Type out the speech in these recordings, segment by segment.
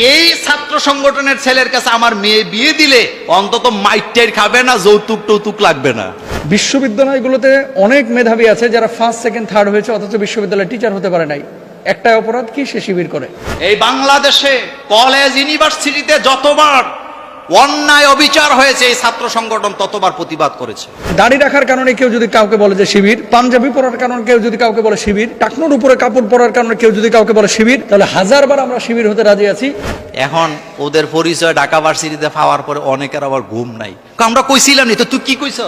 এই ছাত্র সংগঠনের ছেলের কাছে আমার মেয়ে বিয়ে দিলে অন্তত মাইটের খাবে না, যৌতুক টৌতুক লাগবে না। বিশ্ববিদ্যালয়গুলোতে অনেক মেধাবী আছে যারা ফার্স্ট সেকেন্ড থার্ড হয়েছে অথচ বিশ্ববিদ্যালয়ে টিচার হতে পারে নাই। একটাই অপরাধ কি? সে শিবির করে। এই বাংলাদেশে কলেজ ইউনিভার্সিটিতে যতবার অন্যায় অবিচার হয়েছে এই ছাত্র সংগঠন ততবার প্রতিবাদ করেছে। দাড়ি রাখার কারণে কেউ যদি কাউকে বলে যে শিবির, পাঞ্জাবি পরার কারণে কেউ যদি কাউকে বলে শিবির, টাকনুর উপরে কাপড় পরার কারণে কেউ যদি কাউকে বলে শিবির, তাহলে হাজারবার আমরা শিবির হতে রাজি আছি। এখন ওদের পরিচয় ঢাকা ভার্সিটিতে পাওয়ার পরে অনেকের আবার ঘুম নাই। আমরা কইছিলাম নি তো, তুই কি কইছ?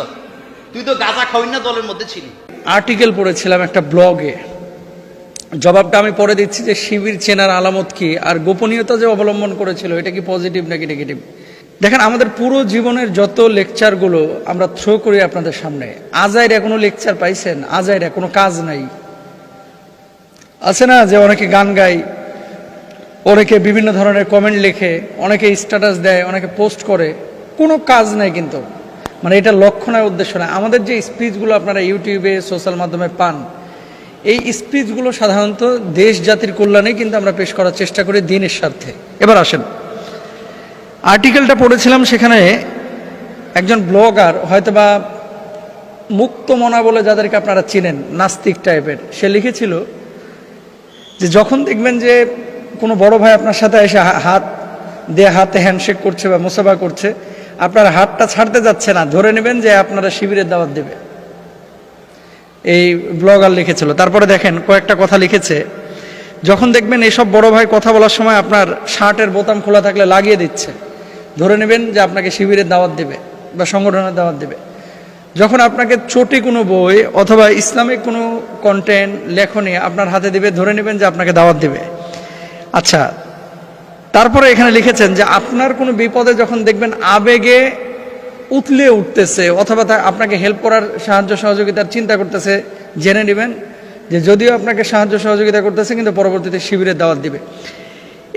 তুই তো গাঁজা খাওয়াই না দলের মধ্যে ছিলি। আর্টিকেল পড়েছিলাম একটা ব্লগে, জবাবটা আমি পরে দিচ্ছি যে শিবির চেনার আলামত কি আর গোপনীয়তা যে অবলম্বন করেছিল এটা কি পজিটিভ নাকি নেগেটিভ। দেখেন, আমাদের পুরো জীবনের যত লেকচারগুলো আমরা থ্রো করি আপনাদের সামনে, আজাইরা কোনো লেকচার পাইছেন? আজাইরা কোনো কাজ নাই। আছে না যে অনেকে গান গায়, অনেকে বিভিন্ন ধরনের কমেন্ট লেখে, অনেকে স্ট্যাটাস দেয়, অনেকে পোস্ট করে, কোনো কাজ নাই কিন্তু। মানে এটা লক্ষ্য নয়, উদ্দেশ্য নয়। আমাদের যে স্পিচগুলো আপনারা ইউটিউবে সোশ্যাল মাধ্যমে পান, এই স্পিচগুলো সাধারণত দেশ জাতির কল্যাণে কিন্তু আমরা পেশ করার চেষ্টা করি দিনের স্বার্থে। এবার আসেন, আর্টিকেলটা পড়েছিলাম, সেখানে একজন ব্লগার, হয়তোবা মুক্তমনা বলে যাদেরকে আপনারা চিনেন, নাস্তিক টাইপের, সে লিখেছিল যে যখন দেখবেন যে কোনো বড় ভাই আপনার সাথে এসে হাত দিয়ে হাতে হ্যান্ডশেক করছে বা মুসাফা করছে, আপনার হাতটা ছাড়তে যাচ্ছে না, ধরে নেবেন যে আপনারা শিবিরের দাওয়াত দেবে। এই ব্লগার লিখেছিল। তারপরে দেখেন কয়েকটা কথা লিখেছে, যখন দেখবেন এসব বড় ভাই কথা বলার সময় আপনার শার্টের বোতাম খোলা থাকলে লাগিয়ে দিচ্ছে, ধরে নেবেন যে আপনাকে শিবিরের দাওয়াত দেবে বা সংগঠনের দাওয়াত দেবে। যখন আপনাকে চটি কোনো বই অথবা ইসলামিক কোনো কন্টেন্ট লেখনী আপনার হাতে দিবে, ধরে নেবেন যে আপনাকে দাওয়াত দেবে। আচ্ছা, তারপরে এখানে লিখেছেন যে আপনার কোনো বিপদে যখন দেখবেন আবেগে উতলে উঠতেছে অথবা আপনাকে হেল্প করার সাহায্য সহযোগিতার চিন্তা করতেছে, জেনে নেবেন যে যদিও আপনাকে সাহায্য সহযোগিতা করতেছে কিন্তু পরবর্তীতে শিবিরের দাওয়াত দিবে।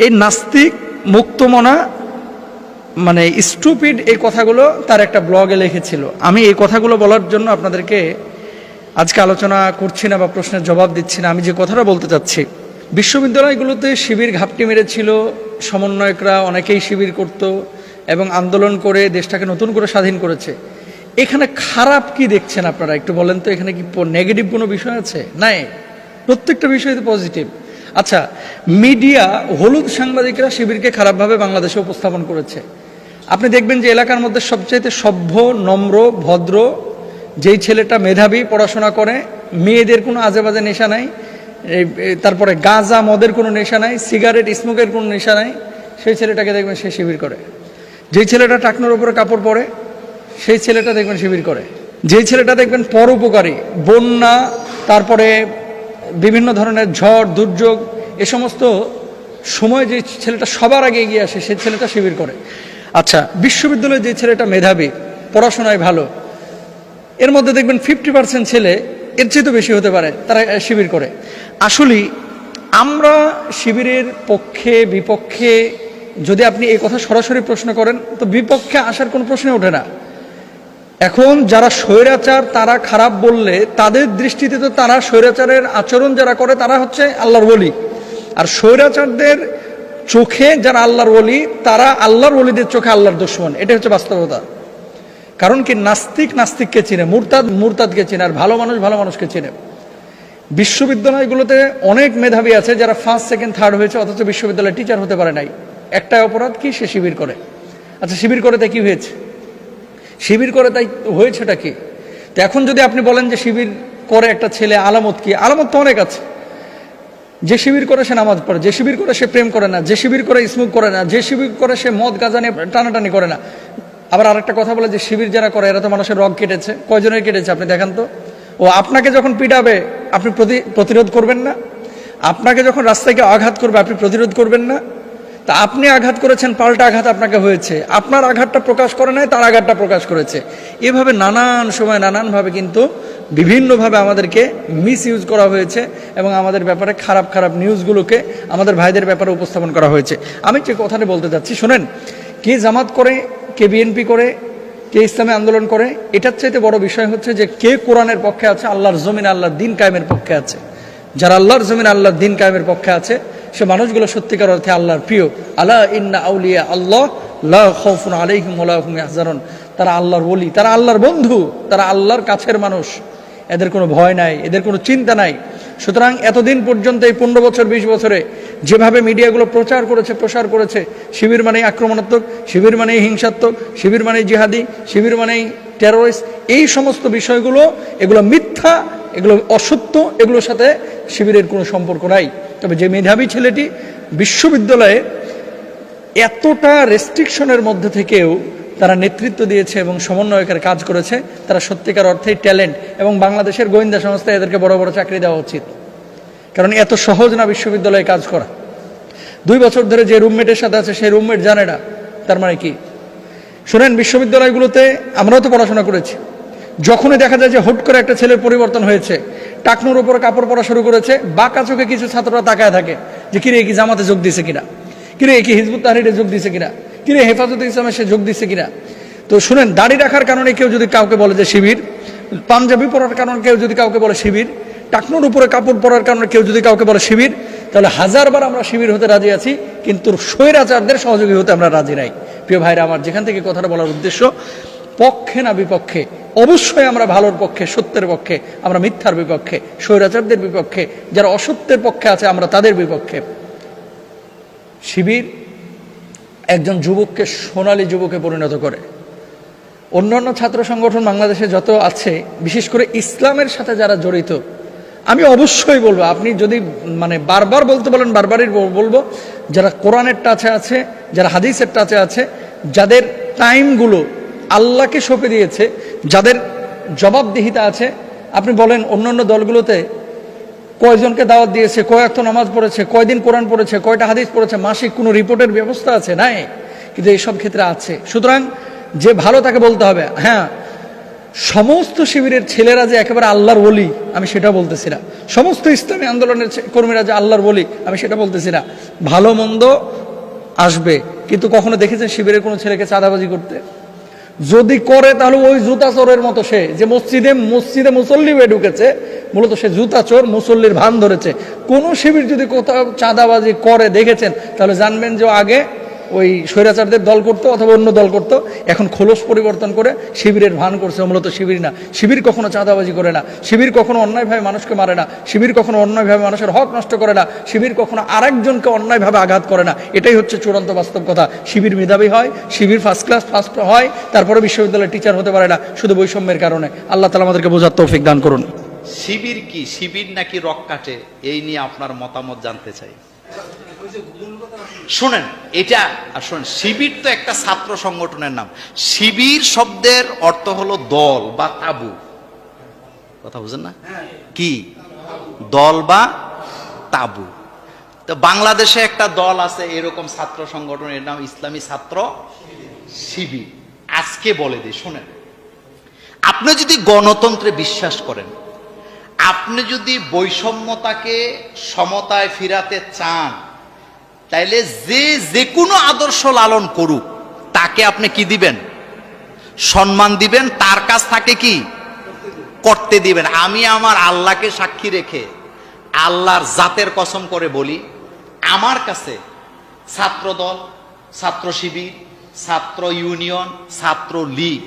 এই নাস্তিক মুক্তমনা মানে স্টুপিড এই কথাগুলো তার একটা ব্লগে লিখেছিল। আমি এই কথাগুলো বলার জন্য আপনাদেরকে আজকে আলোচনা করছি না বা প্রশ্নের জবাব দিচ্ছি না। আমি যে কথাটা বলতে চাচ্ছি, বিশ্ববিদ্যালয়গুলোতে শিবির ঘাপটি মেরেছিল, সমন্বয়করা অনেকেই শিবির করত এবং আন্দোলন করে দেশটাকে নতুন করে স্বাধীন করেছে। এখানে খারাপ কি দেখছেন আপনারা একটু বলেন তো? এখানে কি নেগেটিভ কোনো বিষয় আছে? নাই, প্রত্যেকটা বিষয়তে পজিটিভ। আচ্ছা, মিডিয়া, হলুদ সাংবাদিকরা শিবিরকে খারাপভাবে বাংলাদেশে উপস্থাপন করেছে। আপনি দেখবেন যে এলাকার মধ্যে সবচাইতে সভ্য, নম্র, ভদ্র যেই ছেলেটা মেধাবী, পড়াশোনা করে, মেয়েদের কোনো আজেবাজে নেশা নাই, তারপরে গাঁজা মদের কোনো নেশা নাই, সিগারেট স্মোকের কোনো নেশা নাই, সেই ছেলেটাকে দেখবেন সে শিবির করে। যেই ছেলেটা টাকনোর উপরে কাপড় পরে, সেই ছেলেটা দেখবেন শিবির করে। যেই ছেলেটা দেখবেন পরোপকারী, বন্যা, তারপরে বিভিন্ন ধরনের ঝড় দুর্যোগ, এ সমস্ত সময় যে ছেলেটা সবার আগে এগিয়ে আসে, সেই ছেলেটা শিবির করে। আচ্ছা, বিশ্ববিদ্যালয়ে যে ছেলেটা মেধাবী, পড়াশোনায় ভালো, এর মধ্যে দেখবেন 50% ছেলে, এর চেয়ে তো বেশি হতে পারে, তারা শিবির করে। আসলে আমরা শিবিরের পক্ষে বিপক্ষে যদি আপনি এই কথা সরাসরি প্রশ্ন করেন তো বিপক্ষে আসার কোনো প্রশ্ন ওঠে না। এখন যারা স্বৈরাচার তারা খারাপ বললে তাদের দৃষ্টিতে তো তারা স্বৈরাচারের আচরণ যারা করে তারা হচ্ছে আল্লাহর ওলি, আর স্বৈরাচারদের চোখে যারা আল্লাহর ওলি তারা আল্লাহর ওলিদের চোখে আল্লাহর দুশমন। এটা হচ্ছে বাস্তবতা। কারণ কি, নাস্তিক নাস্তিককে চিনে, মুরতাদ মুরতাদকে চিনে, আর ভালো মানুষ ভালো মানুষকে চিনে। বিশ্ববিদ্যালয়গুলোতে অনেক মেধাবী আছে যারা ফার্স্ট সেকেন্ড থার্ড হয়েছে অথচ বিশ্ববিদ্যালয়ে টিচার হতে পারে নাই। একটাই অপরাধ কি? সে শিবির করে। আচ্ছা, শিবির করে তাই কি হয়েছে? শিবির করে তাই হয়েছেটা কি? তো এখন যদি আপনি বলেন যে শিবির করে একটা ছেলে, আলামত কি? আলামত তো অনেক আছে। যে শিবির করে সে নামাজ পড়ে, যে শিবির করে সে প্রেম করে না, যে শিবির করে স্মোক করে না, যে শিবির করে সে মদ গাঁজা নিয়ে টানাটানি করে না। আবার আরেকটা কথা বলে যে শিবির যারা করে এরা তো মানুষের রগ কেটেছে। কয়জনের কেটেছে আপনি দেখান তো? ও আপনাকে যখন পিটাবে আপনি প্রতিরোধ করবেন না? আপনাকে যখন রাস্তায় গিয়ে আঘাত করবে আপনি প্রতিরোধ করবেন না? তা আপনি আঘাত করেছেন, পাল্টা আঘাত আপনাকে হয়েছে, আপনার আঘাতটা প্রকাশ করে নাই, তার আঘাতটা প্রকাশ করেছে। এভাবে নানান সময় নানানভাবে কিন্তু বিভিন্নভাবে আমাদেরকে মিস ইউজ করা হয়েছে এবং আমাদের ব্যাপারে খারাপ খারাপ নিউজগুলোকে আমাদের ভাইদের ব্যাপারে উপস্থাপন করা হয়েছে। আমি যে কথাটি বলতে চাচ্ছি শোনেন, কে জামাত করে, কে বিএনপি করে, কে ইসলামী আন্দোলন করে, এটার চাইতে বড় বিষয় হচ্ছে যে কে কোরআনের পক্ষে আছে, আল্লাহর জমিন আল্লাহর দিন কায়েমের পক্ষে আছে। যারা আল্লাহর জমিন আল্লাহর দিন কায়েমের পক্ষে আছে সে মানুষগুলো সত্যিকার অর্থে আল্লাহর প্রিয়। আলা ইন্না আউলিয়া আল্লাহ লা খাউফুন আলাইহিম ওয়া লা হুম ইয়াহজানুন। তারা আল্লাহর ওলি, তারা আল্লাহর বন্ধু, তারা আল্লাহর কাছের মানুষ। এদের কোনো ভয় নাই, এদের কোনো চিন্তা নাই। সুতরাং এতদিন পর্যন্ত এই 15 বছর 20 বছরে যেভাবে মিডিয়াগুলো প্রসার করেছে শিবির মানেই আক্রমণাত্মক, শিবির মানেই হিংসাত্মক, শিবির মানেই জিহাদি, শিবির মানেই টেরোরিস্ট, এই সমস্ত বিষয়গুলো এগুলো মিথ্যা, এগুলো অসত্য, এগুলোর সাথে শিবিরের কোনো সম্পর্ক নাই। তবে যে মেধাবী ছেলেটি বিশ্ববিদ্যালয়ে এতটা রেস্ট্রিকশনের মধ্যে থেকেও তারা নেতৃত্ব দিয়েছে এবং সমন্বয়কের কাজ করেছে, তারা সত্যিকার অর্থেই ট্যালেন্ট। এবং বাংলাদেশের গোয়েন্দা সংস্থায় এদেরকে বড় বড় চাকরি দেওয়া উচিত, কারণ এত সহজ না বিশ্ববিদ্যালয়ে কাজ করা। 2 বছর ধরে যে রুমমেটের সাথে আছে সেই রুমমেট জানে না, তার মানে কি? শুনেন, বিশ্ববিদ্যালয়গুলোতে আমরাও তো পড়াশোনা করেছি, যখনই দেখা যায় যে হুট করে একটা ছেলের পরিবর্তন হয়েছে, টাকনুর উপরে কাপড় পরা শুরু করেছে, বাঁকা চোখে কিছু ছাত্ররা তাকায় থাকে যে কিরে কি জামাতে যোগ দিছে কিনা, কিরে কি হিজবুত তাহরিরে যোগ দিছে কিনা, কিরে হেফাজতে ইসলামে সে যোগ দিচ্ছে কিনা। তো শুনেন, দাড়ি রাখার কারণে কেউ যদি কাউকে বলে যে শিবির, পাঞ্জাবি পরার কারণে কেউ যদি কাউকে বলে শিবির, টাকনুর উপরে কাপড় পরার কারণে কেউ যদি কাউকে বলে শিবির, তাহলে 1000বার আমরা শিবির হতে রাজি আছি, কিন্তু স্বৈরাচারদের সহযোগী হতে আমরা রাজি নাই। প্রিয় ভাইরা আমার, যেখান থেকে কথাটা বলার উদ্দেশ্য, পক্ষে না বিপক্ষে, অবশ্যই আমরা ভালোর পক্ষে, সত্যের পক্ষে, আমরা মিথ্যার বিপক্ষে, স্বৈরাচারদের বিপক্ষে, যারা অসত্যের পক্ষে আছে আমরা তাদের বিপক্ষে। শিবির একজন যুবককে সোনালী যুবকে পরিণত করে। অন্যান্য ছাত্র সংগঠন বাংলাদেশে যত আছে, বিশেষ করে ইসলামের সাথে যারা জড়িত, আমি অবশ্যই বলবো, আপনি যদি মানে বারবার বলতে বলেন বারবারই বলবো, যারা কোরআনের টাচে আছে, যারা হাদিসের টাচে আছে, যাদের টাইমগুলো আল্লাহকে সঁপে দিয়েছে, যাদের জবাবদিহিতা আছে, আপনি বলেন অন্যান্য দলগুলোতে কয়জনকে দাওয়াত দিয়েছে, কয় ওয়াক্ত নামাজ পড়েছে, কয়দিন কোরআন পড়েছে, কয়টা হাদিস পড়েছে, মাসিক কোনো রিপোর্টের ব্যবস্থা আছে? নাই, কিন্তু এইসব ক্ষেত্রে আছে। সুতরাং যে ভালো তাকে বলতে হবে। হ্যাঁ, সমস্ত শিবিরের ছেলেরা যে একেবারে আল্লাহর ওলি আমি সেটা বলতেছি না, সমস্ত ইসলামী আন্দোলনের কর্মীরা যে আল্লাহর ওলি আমি সেটা বলতেছি না। ভালো মন্দ আসবে, কিন্তু কখনো দেখেছেন শিবিরের কোনো ছেলেকে চাঁদাবাজি করতে? যদি করে তাহলে ওই জুতা চোরের মতো, সে যে মসজিদে মুসল্লি হয়ে ঢুকেছে, মূলত সে জুতা চোর, মুসল্লির ভান ধরেছে। কোন শিবির যদি কোথাও চাঁদাবাজি করে দেখেছেন, তাহলে জানবেন যে আগে ওই স্বৈরাচারদের দল করতো অথবা অন্য দল করতো, এখন খোলস পরিবর্তন করে শিবিরের ভান করছে। মূলত শিবির না, শিবির কখনো চাঁদাবাজি করে না, শিবির কখনো অন্যায়ভাবে মানুষকে মারে না, শিবির কখনো অন্যায়ভাবে মানুষের হক নষ্ট করে না, শিবির কখনো আরেকজনকে অন্যায়ভাবে আঘাত করে না। এটাই হচ্ছে চূড়ান্ত বাস্তব কথা। শিবির মেধাবী হয়, শিবির ফার্স্ট হয়, তারপরে বিশ্ববিদ্যালয়ের টিচার হতে পারে না শুধু বৈষম্যের কারণে। আল্লাহ তাআলা আমাদেরকে বোঝার তৌফিক দান করুন। শিবির কি, শিবির নাকি রক কাটে, এই নিয়ে আপনার মতামত জানতে চাই। শুনেন, এটা আর শুনেন, শিবির তো একটা ছাত্র সংগঠনের নাম। শিবির শব্দের অর্থ হলো দল বা তাবু। কথা বুঝেন না? কি দল বা তাবু? তো বাংলাদেশে একটা দল আছে এরকম ছাত্র সংগঠনের নাম ইসলামী ছাত্র শিবির। আজকে বলে দিই, শুনেন, আপনি যদি গণতন্ত্রে বিশ্বাস করেন, আপনি যদি বৈষম্যতাকে সমতায় ফিরাতে চান, তাইলে যে কোনো আদর্শ লালন করুক তাকে আপনি কি দিবেন? সম্মান দিবেন, তার কাছ থেকে কি করতে দিবেন। আমি আমার আল্লাহকে সাক্ষী রেখে আল্লাহর জাতের কসম করে বলি, আমার কাছে ছাত্র দল, ছাত্র শিবির, ছাত্র ইউনিয়ন, ছাত্র লীগ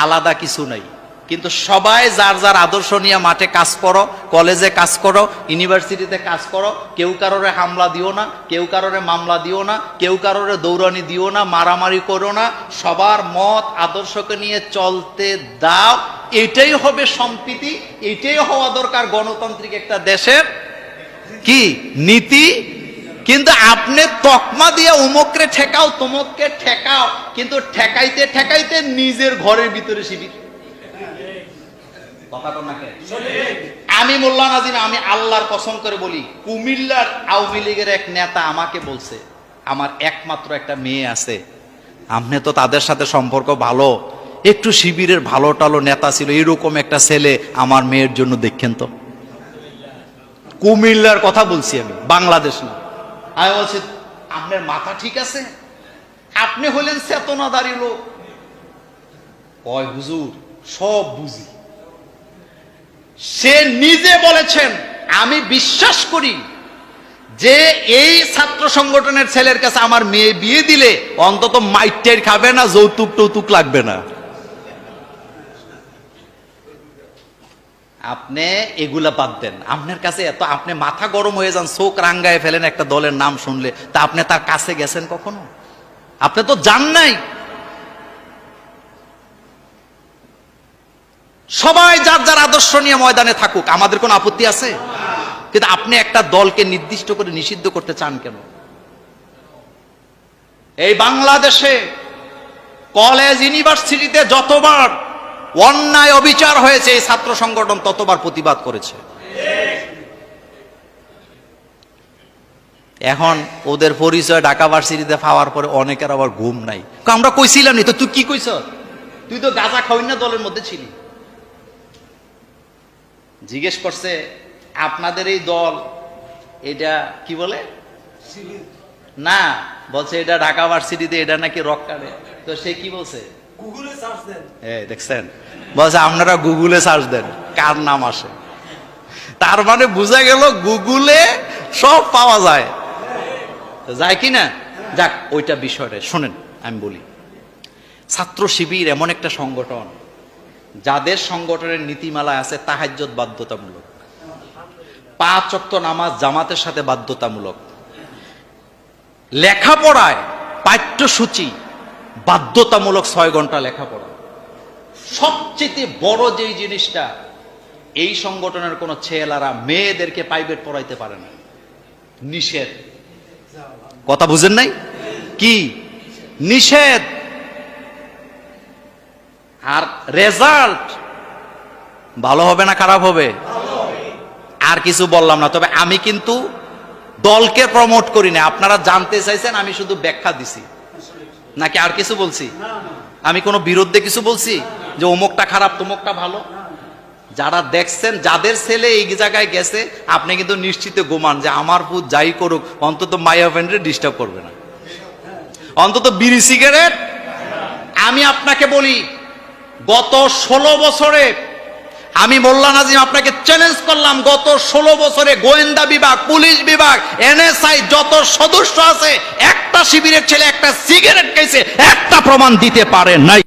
আলাদা কিছু নাই। কিন্তু সবাই যার যার আদর্শ নিয়ে মাঠে কাজ করো, কলেজে কাজ করো, ইউনিভার্সিটিতে কাজ করো। কেউ কারোরে হামলা দিও না, কেউ কারোরে মামলা দিও না, কেউ কারোরে দৌড়ানি দিও না, মারামারি করো না। সবার মত আদর্শকে নিয়ে চলতে দাও। এটাই হবে সম্প্রীতি, এটাই হওয়া দরকার গণতান্ত্রিক একটা দেশের কি নীতি। কিন্তু আপনি তকমা দিয়ে উমকরে ঠেকাও, তমককে ঠেকাও, কিন্তু ঠেকাইতে ঠেকাইতে নিজের ঘরের ভিতরে শিবির। আমি মোল্লা নাজিম, আমি আল্লাহর কসম করে বলি, কুমিল্লার আওয়ামী লীগের এক নেতা আমাকে বলছে, আমার একমাত্র একটা মেয়ে আছে, আপনি তো তাদের সাথে সম্পর্ক ভালো, একটু শিবিরের ভালো টালো নেতা ছিল, এরকম একটা ছেলে আমার মেয়ের জন্য দেখেন তো। কুমিল্লার কথা বলছি আমি, বাংলাদেশ না। আমি বলছি, আপনার মাথা ঠিক আছে? আপনি হলেন চেতনাদারী লোক। কয় হুজুর সব বুঝি। সে নিজে বলেছেন, আমি বিশ্বাস করি যে এই ছাত্র সংগঠনের ছেলের কাছে আমার মেয়ে বিয়ে দিলে অন্তত মাইটের খাবে না, যৌতুক টৌতুক লাগবে না। আপনি এগুলা বাদ দেন। আপনার কাছে এত, আপনি মাথা গরম হয়ে যান, চোখ রাঙ্গায় ফেলেন একটা দলের নাম শুনলে, তা আপনি তার কাছে গেছেন কখনো? আপনি তো যান নাই। সবাই যার যার আদর্শ নিয়ে ময়দানে থাকুক, আমাদের কোনো আপত্তি আছে? কিন্তু আপনি একটা দলকে নির্দিষ্ট করে নিষিদ্ধ করতে চান কেন? এই বাংলাদেশে কলেজ ইউনিভার্সিটিতে যতবার অন্যায় অবিচার হয়েছে এই ছাত্র সংগঠন ততবার প্রতিবাদ করেছে। এখন ওদের পরিচয় ঢাকা ভার্সিটিতে পাওয়ার পরে অনেকের আবার ঘুম নাই। আমরা কইছিলাম নি তো, তুই কি কইছ? তুই তো গাঁজা খাওয়াই না দলের মধ্যে ছিলি। জিজ্ঞেস করছে আপনাদের এই দল এটা কি বলে না, বলছে এটা ঢাকা ভার্সিটিতে এটা নাকি রক কাটে। তো সে কি বলছে? গুগলে সার্চ দেন। দেখছেন, বলছে আপনারা গুগলে সার্চ দেন কার নাম আসে। তার মানে বোঝা গেল গুগলে সব পাওয়া যায়, যায় কি না? যাক, ওইটা বিষয়টা শোনেন, আমি বলি। ছাত্র শিবির এমন একটা সংগঠন যাদের সংগঠনের নীতিমালা আছে তাহাজ্জুদ বাধ্যতামূলক, 5 ওয়াক্ত নামাজ জামাতের সাথে বাধ্যতামূলক, লেখাপড়ায় পাঠ্যসূচি বাধ্যতামূলক 6 ঘন্টা লেখাপড়া। সবচেয়ে বড় যেই জিনিসটা, এই সংগঠনের কোন ছেলেরা মেয়েদেরকে প্রাইভেট পড়াইতে পারে না, নিষেধ। কথা বুঝেন নাই? কি নিষেধ? আর রেজাল্ট ভালো হবে না খারাপ হবে? আর কিছু বললাম না, তবে আমি কিন্তু দলকে প্রমোট করি না। আপনারা জানতে চাইছেন, আমি শুধু ব্যাখ্যা দিছি, নাকি আর কিছু বলছি? আমি কোনো বিরুদ্ধে কিছু বলছি যে অমুকটা খারাপ তমুকটা ভালো? যারা দেখছেন, যাদের ছেলে এই জায়গায় গেছে, আপনি কিন্তু নিশ্চিত ঘুমান যে আমার পুত যাই করুক অন্তত মাইয়া ফ্রেন্ডে ডিস্টার্ব করবে না, অন্তত বিড়ি সিগারেট। আমি আপনাকে বলি, গত 16 বছরে আমি মোল্লা নাজিম আপনাকে চ্যালেঞ্জ করলাম, গত 16 বছরে গোয়েন্দা বিভাগ, পুলিশ বিভাগ, এনএসআই যত সদস্য আছে, একটা শিবিরের ছেলে একটা সিগারেট খাইছে একটা প্রমাণ দিতে পারে নাই।